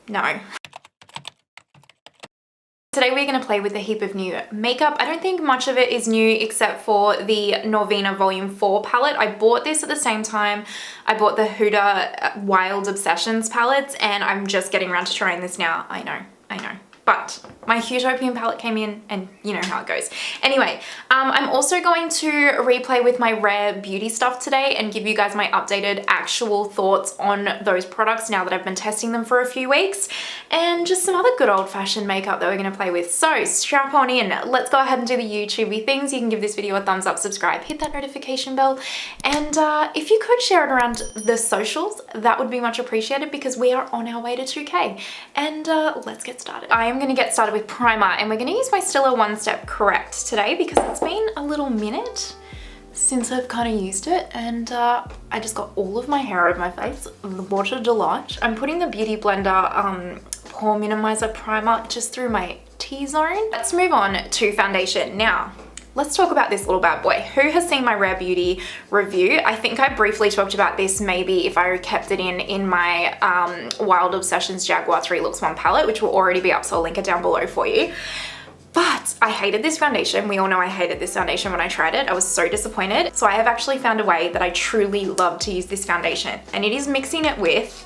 No. Today we're going to play with a heap of new makeup. I don't think much of it is new except for the Norvina Volume 4 palette. I bought this at the same time I bought the Huda Wild Obsessions palettes, and I'm just getting around to trying this now. I know. But my Huetopian palette came in and you know how it goes. Anyway, I'm also going to replay with my Rare Beauty stuff today and give you guys my updated actual thoughts on those products now that I've been testing them for a few weeks, and just some other good old-fashioned makeup that we're going to play with. So strap on in. Let's go ahead and do the YouTubey things. You can give this video a thumbs up, subscribe, hit that notification bell, and if you could share it around the socials, that would be much appreciated because we are on our way to 2K. And let's get started. I am going to get started with primer, and we're going to use my Stila One Step Correct today because it's been a little minute since I've kind of used it, and I just got all of my hair out of my face. What a delight. I'm putting the Beauty Blender Pore Minimizer Primer just through my T-zone. Let's move on to foundation. Now, let's talk about this little bad boy. Who has seen my Rare Beauty review? I think I briefly talked about this maybe if I kept it in my Wild Obsessions Jaguar 3 Looks 1 palette, which will already be up, so I'll link it down below for you. But I hated this foundation. We all know I hated this foundation when I tried it. I was so disappointed. So I have actually found a way that I truly love to use this foundation, and it is mixing it with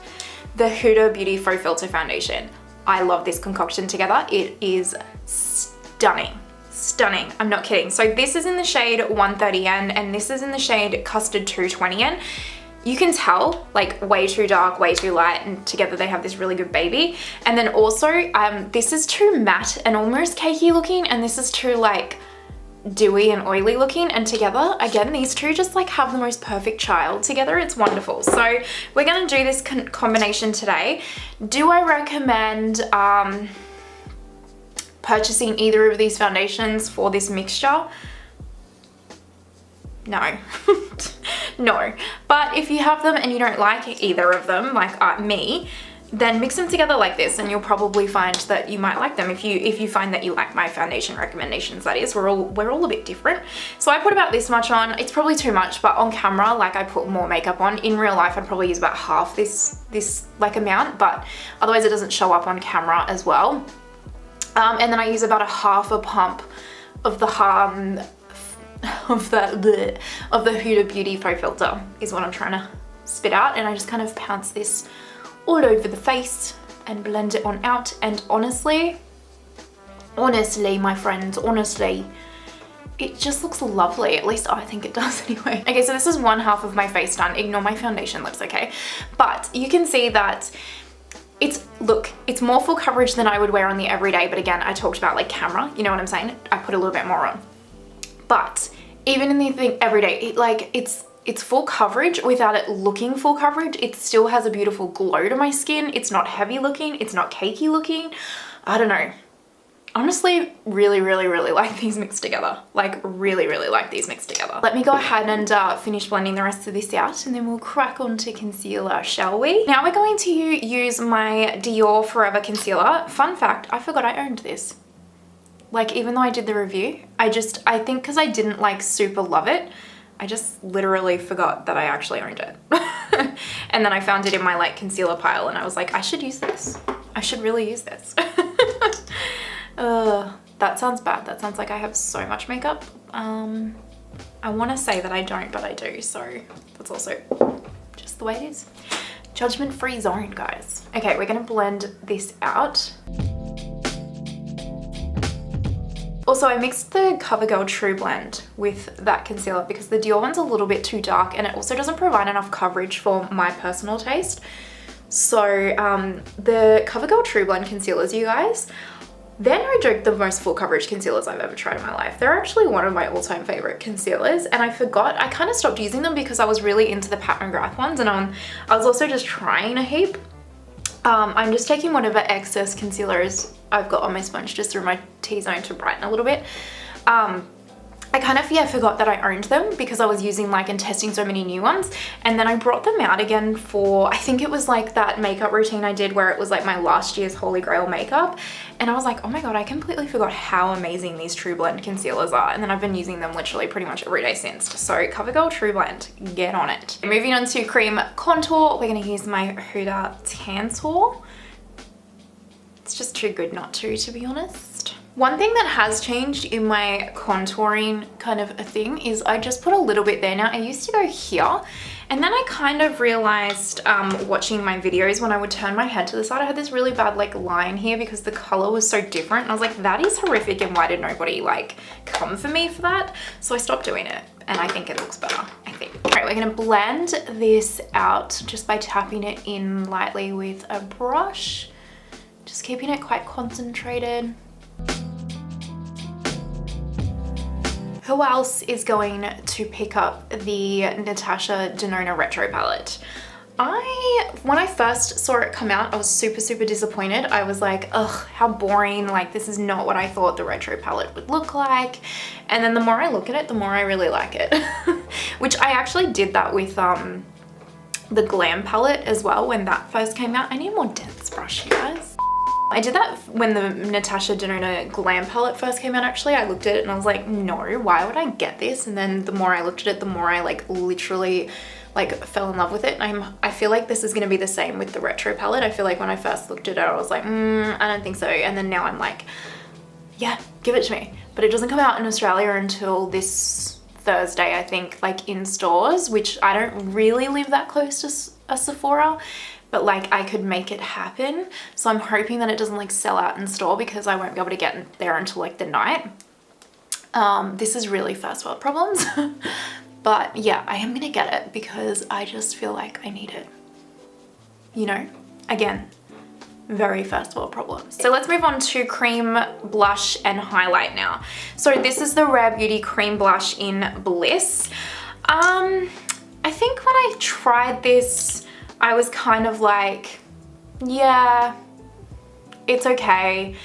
the Huda Beauty Faux Filter foundation. I love this concoction together. It is stunning. Stunning, I'm not kidding. So this is in the shade 130N and this is in the shade Custard 220N. You can tell, like, way too dark, way too light, and together they have this really good baby. And then also, this is too matte and almost cakey looking, and this is too, like, dewy and oily looking, and together, again, these two just, like, have the most perfect child together. It's wonderful. So we're gonna do this combination today. Do I recommend purchasing either of these foundations for this mixture? No. No. But if you have them and you don't like either of them, like me, then mix them together like this and you'll probably find that you might like them. If you find that you like my foundation recommendations, that is. We're all a bit different. So I put about this much on. It's probably too much, but on camera, like, I put more makeup on. In real life, I'd probably use about half this like amount, but otherwise it doesn't show up on camera as well. And then I use about a half a pump of the Huda Beauty Faux Filter is what I'm trying to spit out, and I just kind of pounce this all over the face and blend it on out. And honestly, my friends, honestly, it just looks lovely. At least I think it does anyway. Okay, so this is one half of my face done. Ignore my foundation lips, okay? But you can see that it's more full coverage than I would wear on the everyday, but again, I talked about, like, camera, you know what I'm saying? I put a little bit more on. But even in the thing everyday, it's full coverage without it looking full coverage. It still has a beautiful glow to my skin. It's not heavy looking, it's not cakey looking. I don't know. Honestly, really like these mixed together. Like, really like these mixed together. Let me go ahead and finish blending the rest of this out, and then we'll crack on to concealer, shall we? Now we're going to use my Dior Forever Concealer. Fun fact, I forgot I owned this. Like, even though I did the review, I think because I didn't, like, super love it, I just literally forgot that I actually owned it. And then I found it in my, like, concealer pile, and I was like, I should use this. I should really use this. That sounds bad. That sounds like I have so much makeup. I want to say that I don't, but I do, so that's also just the way it is. Judgment-free zone, guys. Okay, we're gonna blend this out. Also, I mixed the CoverGirl True Blend with that concealer because the Dior one's a little bit too dark, and it also doesn't provide enough coverage for my personal taste. So the CoverGirl True Blend concealers, you guys, they're no joke the most full coverage concealers I've ever tried in my life. They're actually one of my all-time favorite concealers, and I forgot, I kind of stopped using them because I was really into the Pat McGrath ones, and I was also just trying a heap. I'm just taking whatever excess concealers I've got on my sponge just through my T-zone to brighten a little bit. I kind of, forgot that I owned them because I was using, like, and testing so many new ones. And then I brought them out again for, I think it was like that makeup routine I did where it was like my last year's Holy Grail makeup. And I was like, oh my God, I completely forgot how amazing these True Blend concealers are. And then I've been using them literally pretty much every day since. So CoverGirl True Blend, get on it. Moving on to cream contour, we're gonna use my Huda Tantour. It's just too good not to be honest. One thing that has changed in my contouring kind of a thing is I just put a little bit there. Now I used to go here, and then I kind of realized watching my videos when I would turn my head to the side, I had this really bad like line here because the color was so different. And I was like, that is horrific, and why did nobody like come for me for that? So I stopped doing it, and I think it looks better, I think. All right, we're gonna blend this out just by tapping it in lightly with a brush. Just keeping it quite concentrated. Who else is going to pick up the Natasha Denona Retro palette? When I first saw it come out, I was super disappointed. I was like, ugh, how boring. Like, this is not what I thought the retro palette would look like. And then the more I look at it, the more I really like it. Which I actually did that with the Glam palette as well when that first came out. I need a more dense brush, you guys. I did that when the Natasha Denona Glam palette first came out actually. I looked at it and I was like, no, why would I get this? And then the more I looked at it, the more I like literally like fell in love with it. I feel like this is going to be the same with the retro palette. I feel like when I first looked at it, I was like, I don't think so. And then now I'm like, yeah, give it to me. But it doesn't come out in Australia until this Thursday, I think, like in stores, which I don't really live that close to a Sephora. But like I could make it happen. So I'm hoping that it doesn't like sell out in store because I won't be able to get there until like the night. This is really first world problems. But yeah, I am gonna get it because I just feel like I need it. You know, again, very first world problems. So let's move on to cream blush and highlight now. So this is the Rare Beauty cream blush in Bliss. I think when I tried this, I was kind of like, yeah, it's okay.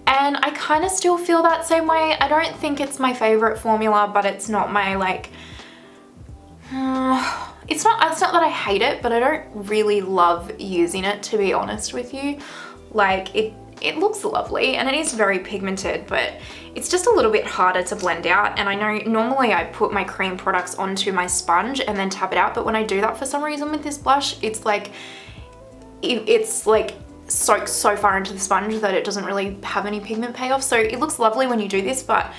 And I kind of still feel that same way. I don't think it's my favorite formula, but it's not my like, it's not that I hate it, but I don't really love using it, to be honest with you. Like it looks lovely and it is very pigmented, but it's just a little bit harder to blend out. And I know normally I put my cream products onto my sponge and then tap it out, but when I do that for some reason with this blush, it's like soaks so far into the sponge that it doesn't really have any pigment payoff. So it looks lovely when you do this, but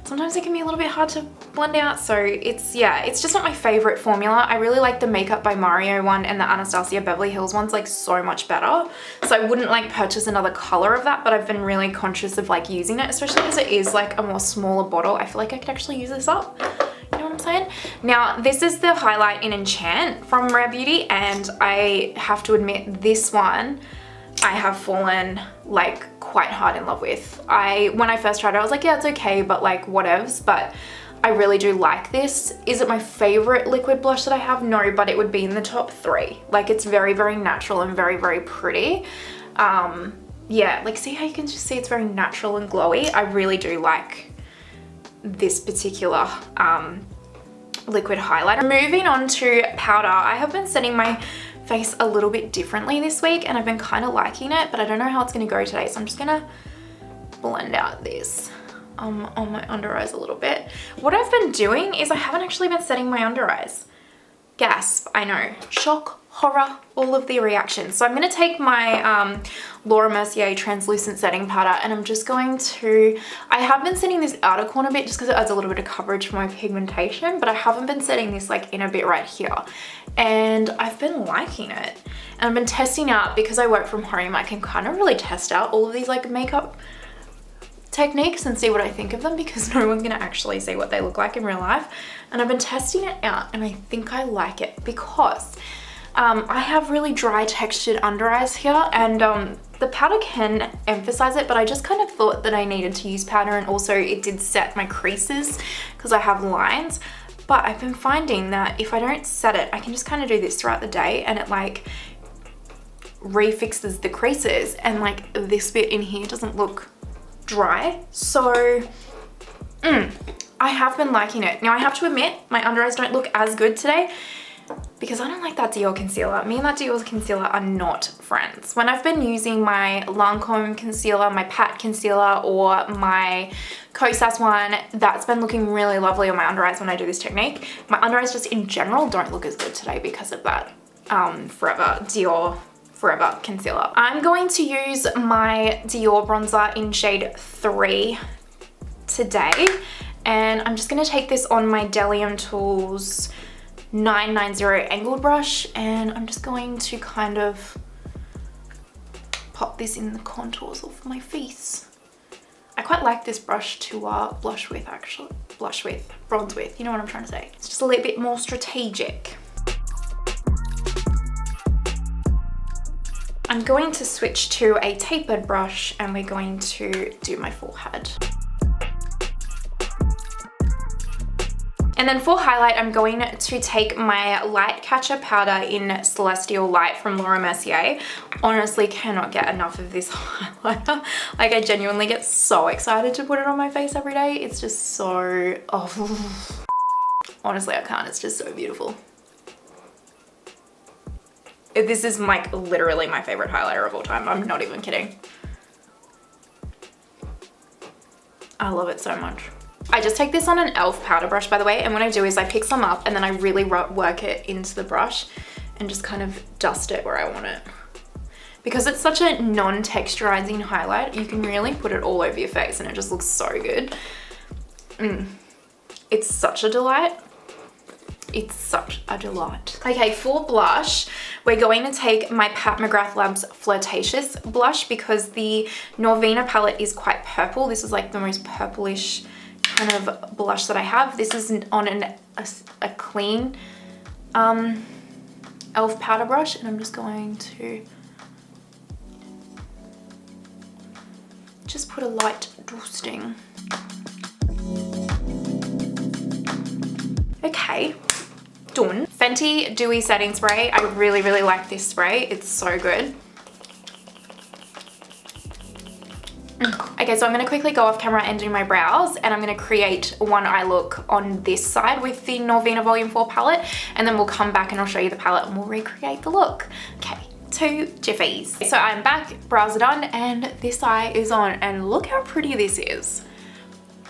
sometimes it can be a little bit hard to blend out. So it's just not my favorite formula. I really like the Makeup by Mario one and the Anastasia Beverly Hills one's like so much better. So I wouldn't like purchase another color of that, but I've been really conscious of like using it, especially because it is like a more smaller bottle. I feel like I could actually use this up. You know what I'm saying? Now, this is the highlight in Enchant from Rare Beauty, and I have to admit this one I have fallen like quite hard in love with. When I first tried it, I was like, yeah, it's okay, but like whatevs, but I really do like this. Is it my favorite liquid blush that I have? No, but it would be in the top 3. Like it's very natural and very pretty. Yeah, like see how you can just see it's very natural and glowy. I really do like this particular liquid highlighter. Moving on to powder, I have been setting my face a little bit differently this week and I've been kind of liking it, but I don't know how it's going to go today, so I'm just gonna blend out this on my under eyes a little bit. What I've been doing is I haven't actually been setting my under eyes. Gasp, I know. Shock, horror, all of the reactions. So I'm going to take my Laura Mercier translucent setting powder and I'm just going to, I have been setting this outer corner bit just because it adds a little bit of coverage for my pigmentation, but I haven't been setting this like in a bit right here. And I've been liking it. And I've been testing out, because I work from home, I can kind of really test out all of these like makeup techniques and see what I think of them, because no one's gonna actually see what they look like in real life. And I've been testing it out and I think I like it because I have really dry textured under eyes here, and the powder can emphasize it, but I just kind of thought that I needed to use powder, and also it did set my creases because I have lines. But I've been finding that if I don't set it, I can just kind of do this throughout the day and it like refixes the creases, and like this bit in here doesn't look dry. So I have been liking it. Now I have to admit my under eyes don't look as good today because I don't like that Dior concealer. Me and that Dior concealer are not friends. When I've been using my Lancome concealer, my Pat concealer, or my Kosas one, that's been looking really lovely on my under eyes when I do this technique. My under eyes just in general don't look as good today because of that Forever Dior Forever concealer. I'm going to use my Dior bronzer in shade 3 today, and I'm just going to take this on my Delium Tools 990 angled brush, and I'm just going to kind of pop this in the contours of my face. I quite like this brush to bronze with, you know what I'm trying to say. It's just a little bit more strategic. I'm going to switch to a tapered brush and we're going to do my forehead. And then for highlight, I'm going to take my Light Catcher powder in Celestial Light from Laura Mercier. Honestly, cannot get enough of this highlighter. Like, I genuinely get so excited to put it on my face every day. It's just so, oh. Honestly, I can't. It's just so beautiful. This is like literally my favorite highlighter of all time. I'm not even kidding. I love it so much. I just take this on an e.l.f. powder brush, by the way, and what I do is I pick some up and then I really work it into the brush and just kind of dust it where I want it. Because it's such a non-texturizing highlight, you can really put it all over your face and it just looks so good. It's such a delight. It's such a delight. Okay, for blush, we're going to take my Pat McGrath Labs Flirtatious blush because the Norvina palette is quite purple. This is like the most purplish kind of blush that I have. This is on a clean e.l.f. powder brush, and I'm just going to just put a light dusting. Okay, done. Fenty Dewy Setting Spray. I really, really like this spray. It's so good. Okay, so I'm going to quickly go off camera and do my brows, and I'm going to create one eye look on this side with the Norvina Volume 4 palette, and then we'll come back and I'll show you the palette and we'll recreate the look. Okay, 2 jiffies. So I'm back, brows are done, and this eye is on, and look how pretty this is.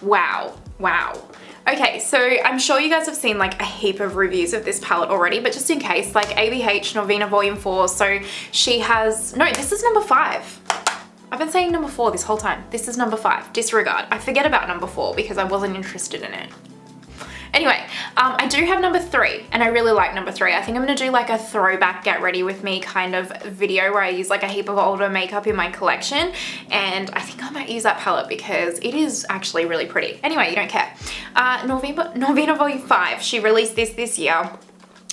Wow, wow. Okay, so I'm sure you guys have seen like a heap of reviews of this palette already, but just in case, like ABH Norvina Volume 4, so she has, no, this is number 5. I've been saying number 4 this whole time. This is number 5, disregard. I forget about number 4 because I wasn't interested in it. Anyway, I do have number 3, and I really like number 3. I think I'm gonna do like a throwback get ready with me kind of video where I use like a heap of older makeup in my collection, and I think I might use that palette because it is actually really pretty. Anyway, you don't care. Norvina Volume 5, she released this year.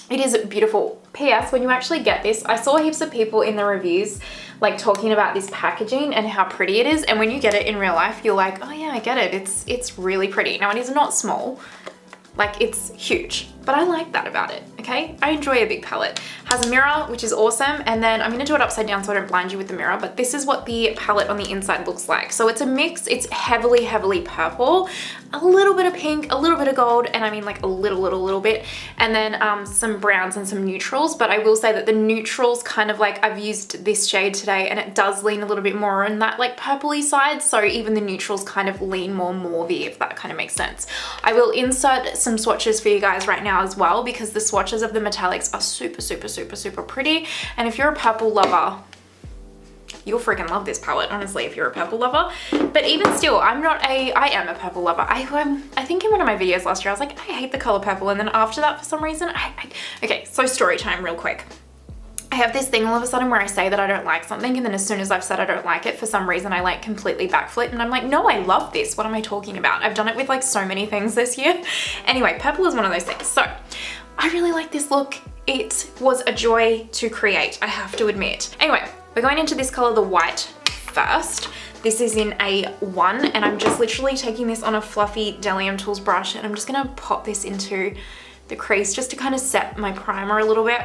It is beautiful. P.S. when you actually get this, I saw heaps of people in the reviews like talking about this packaging and how pretty it is, and when you get it in real life, you're like, oh yeah, I get it. It's really pretty. Now, it is not small. Like, it's huge, but I like that about it, okay? I enjoy a big palette. Has a mirror, which is awesome, and then I'm gonna do it upside down so I don't blind you with the mirror, but this is what the palette on the inside looks like. So it's a mix. It's heavily, heavily purple, a little bit of pink, a little bit of gold, and I mean like a little bit, and then some browns and some neutrals, but I will say that the neutrals kind of like, I've used this shade today, and it does lean a little bit more on that like purpley side, so even the neutrals kind of lean more mauvey, if that kind of makes sense. I will insert some swatches for you guys right now as well, because the swatches of the metallics are super pretty, and if you're a purple lover, you'll freaking love this palette, honestly, if you're a purple lover. But even still, I am a purple lover. I think in one of my videos last year, I was like, I hate the color purple, and then after that, for some reason, okay, so story time real quick. I have this thing all of a sudden where I say that I don't like something, and then as soon as I've said I don't like it, for some reason I like completely backflip, and I'm like, no, I love this. What am I talking about? I've done it with like so many things this year. Anyway, purple is one of those things. So I really like this look. It was a joy to create, I have to admit. Anyway, we're going into this color, the white, first. This is in A1, and I'm just literally taking this on a fluffy Delium Tools brush, and I'm just gonna pop this into the crease just to kind of set my primer a little bit.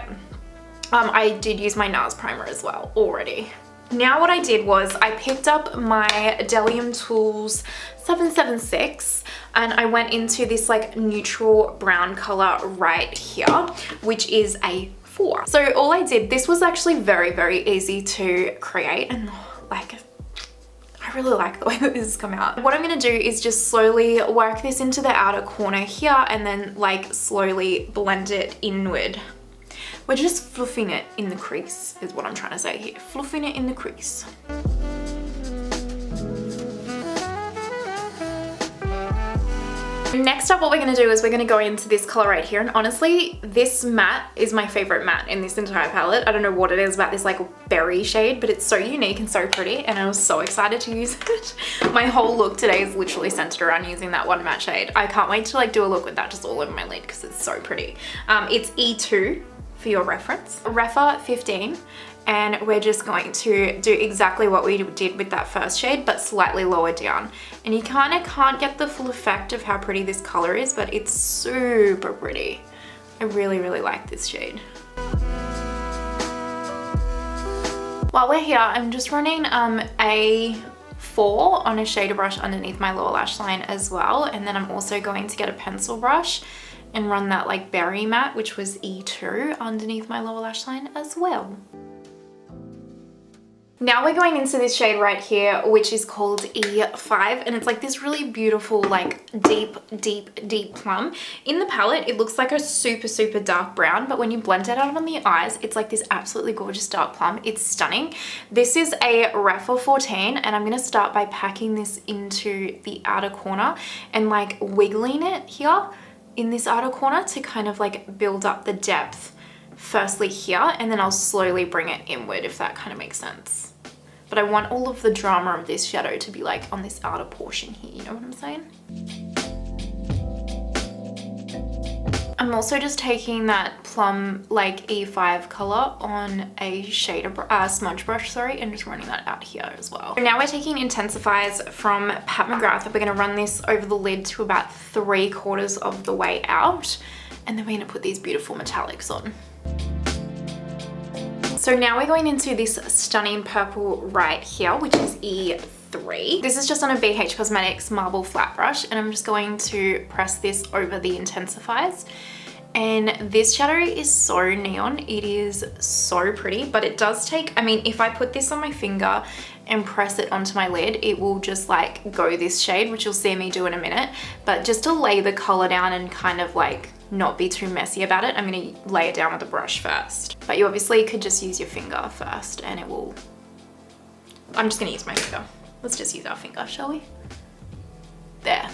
I did use my NARS primer as well already. Now what I did was I picked up my Delium Tools 776, and I went into this like neutral brown color right here, which is a 4. So all I did, this was actually very easy to create, and like, I really like the way that this has come out. What I'm gonna do is just slowly work this into the outer corner here, and then like slowly blend it inward. We're just fluffing it in the crease is what I'm trying to say here. Fluffing it in the crease. Next up, what we're going to do is we're going to go into this color right here, and honestly this matte is my favorite matte in this entire palette. I don't know what it is about this like berry shade, but it's so unique and so pretty, and I was so excited to use it. My whole look today is literally centered around using that one matte shade. I can't wait to like do a look with that just all over my lid because it's so pretty. It's E2 for your reference. Refa 15. And we're just going to do exactly what we did with that first shade, but slightly lower down. And you kind of can't get the full effect of how pretty this color is, but it's super pretty. I really, really like this shade. While we're here, I'm just running a 4 on a shader brush underneath my lower lash line as well. And then I'm also going to get a pencil brush and run that like berry matte, which was E2, underneath my lower lash line as well. Now we're going into this shade right here, which is called E5, and it's like this really beautiful, like deep plum. In the palette, it looks like a super, super dark brown, but when you blend it out on the eyes, it's like this absolutely gorgeous dark plum. It's stunning. This is a Refa 14, and I'm gonna start by packing this into the outer corner and like wiggling it here in this outer corner to kind of like build up the depth. Firstly here, and then I'll slowly bring it inward, if that kind of makes sense. But I want all of the drama of this shadow to be like on this outer portion here, you know what I'm saying? I'm also just taking that plum like E5 color on a shader smudge brush, sorry, and just running that out here as well. So now we're taking Intensifiers from Pat McGrath, and we're gonna run this over the lid to about 3/4 of the way out, and then we're gonna put these beautiful metallics on. So now we're going into this stunning purple right here, which is E3. This is just on a BH Cosmetics marble flat brush, and I'm just going to press this over the intensifiers. And this shadow is so neon. It is so pretty, but it does take, I mean, if I put this on my finger and press it onto my lid, it will just like go this shade, which you'll see me do in a minute. But just to lay the color down and kind of like not be too messy about it, I'm gonna lay it down with a brush first. But you obviously could just use your finger first and it will, I'm just gonna use my finger. Let's just use our finger, shall we? There.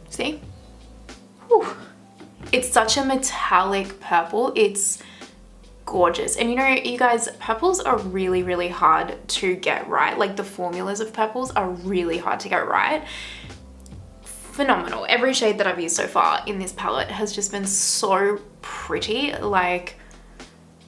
See? Whew. It's such a metallic purple. It's gorgeous. And you know, you guys, purples are really, really hard to get right. Like the formulas of purples are really hard to get right. Phenomenal. Every shade that I've used so far in this palette has just been so pretty. Like,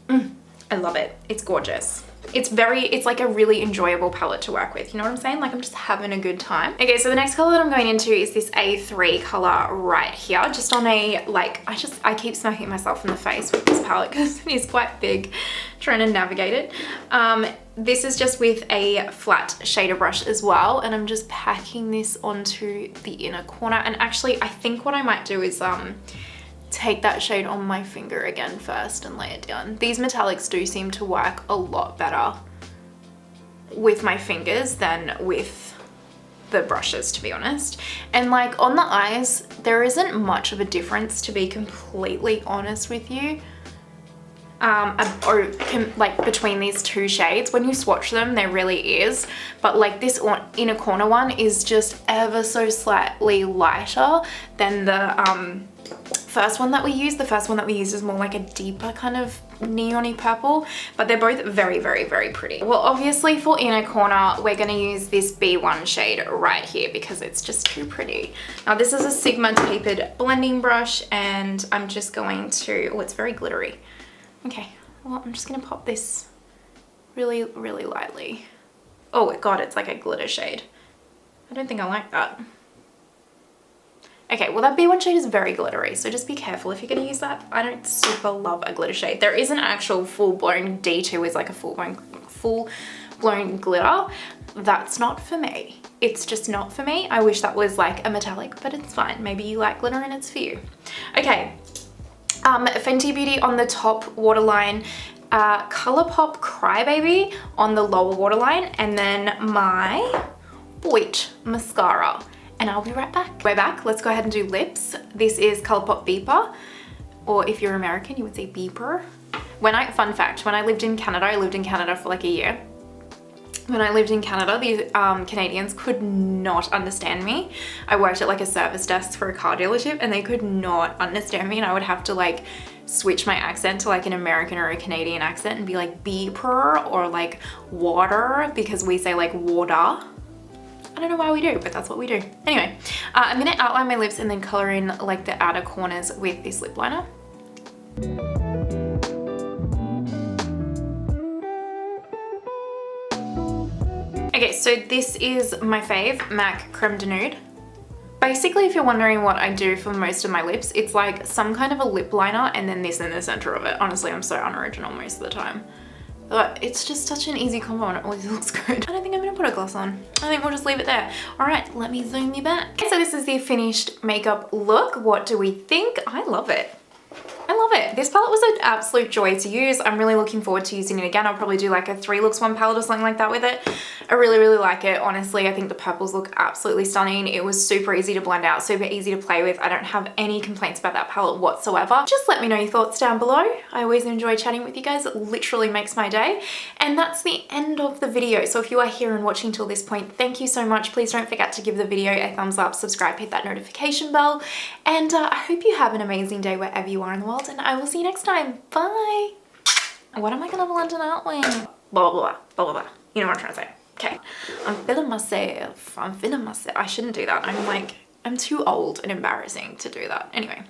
I love it. It's gorgeous. It's like a really enjoyable palette to work with. You know what I'm saying? Like I'm just having a good time. Okay, so the next color that I'm going into is this A3 color right here. Just on a, like, I keep smacking myself in the face with this palette because it is quite big, trying to navigate it. This is just with a flat shader brush as well, and I'm just packing this onto the inner corner. And actually, I think what I might do is take that shade on my finger again first and lay it down. These metallics do seem to work a lot better with my fingers than with the brushes, to be honest. And like on the eyes, there isn't much of a difference, to be completely honest with you. Like between these two shades, when you swatch them, there really is, but like this inner corner one is just ever so slightly lighter than the first one that we used. The first one that we used is more like a deeper kind of neon-y purple, but they're both very, very, very pretty. Well, obviously for inner corner, we're gonna use this B1 shade right here because it's just too pretty. Now this is a Sigma tapered blending brush, and I'm just going to, oh, it's very glittery. Okay, well, I'm just gonna pop this really, really lightly. Oh God, it's like a glitter shade. I don't think I like that. Okay, well that B1 shade is very glittery, so just be careful if you're gonna use that. I don't super love a glitter shade. There is an actual full-blown D2 is like a full-blown glitter. That's not for me. It's just not for me. I wish that was like a metallic, but it's fine. Maybe you like glitter and it's for you. Okay. Fenty Beauty on the top waterline, Colourpop Crybaby on the lower waterline, and then my Boit mascara. And I'll be right back. We're back. Let's go ahead and do lips. This is Colourpop Beeper. or if you're American, you would say beeper. Fun fact, when I lived in Canada, I lived in Canada for like a year. When I lived in Canada, the Canadians could not understand me. I worked at like a service desk for a car dealership and they could not understand me, and I would have to like switch my accent to like an American or a Canadian accent and be like beeper or like water, because we say like water. I don't know why we do, but that's what we do. Anyway, I'm gonna outline my lips and then color in like the outer corners with this lip liner. Okay, so this is my fave, MAC Creme de Nude. Basically, if you're wondering what I do for most of my lips, it's like some kind of a lip liner and then this in the center of it. Honestly, I'm so unoriginal most of the time. But it's just such an easy combo and it always looks good. I don't think I'm gonna put a gloss on. I think we'll just leave it there. All right, let me zoom you back. Okay, so this is the finished makeup look. What do we think? I love it. I love it. This palette was an absolute joy to use. I'm really looking forward to using it again. I'll probably do like a 3 looks 1 palette or something like that with it. I really, really like it. Honestly, I think the purples look absolutely stunning. It was super easy to blend out, super easy to play with. I don't have any complaints about that palette whatsoever. Just let me know your thoughts down below. I always enjoy chatting with you guys. It literally makes my day. And that's the end of the video. So if you are here and watching till this point, thank you so much. Please don't forget to give the video a thumbs up, subscribe, hit that notification bell. And I hope you have an amazing day wherever you are in the world. And I will see you next time. Bye. What am I gonna blend it out with? Blah, blah, blah, blah, blah, blah. You know what I'm trying to say. Okay. I'm feeling myself. I shouldn't do that. I'm too old and embarrassing to do that. Anyway.